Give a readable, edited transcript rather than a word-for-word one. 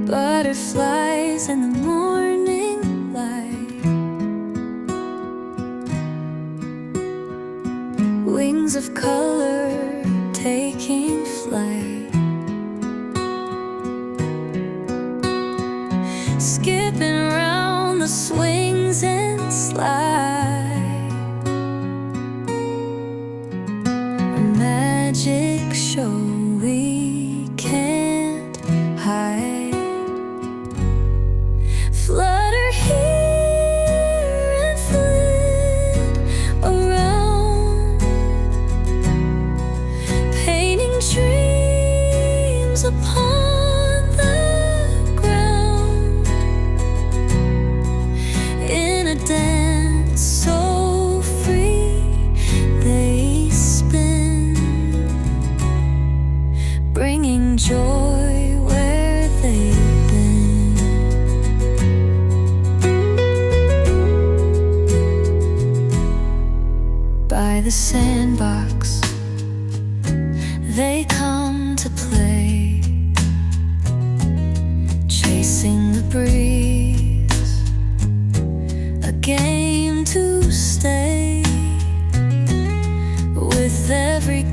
Butterflies in the morning light, wings of color taking flight, skipping around the swings and slide. A magic show we can't hide. Flutter here and flit around, painting dreams upon the ground. In a dance so free, they spin, bringing joy where they've been. By the sandbox, they come to play, chasing the breeze, a game to stay. With every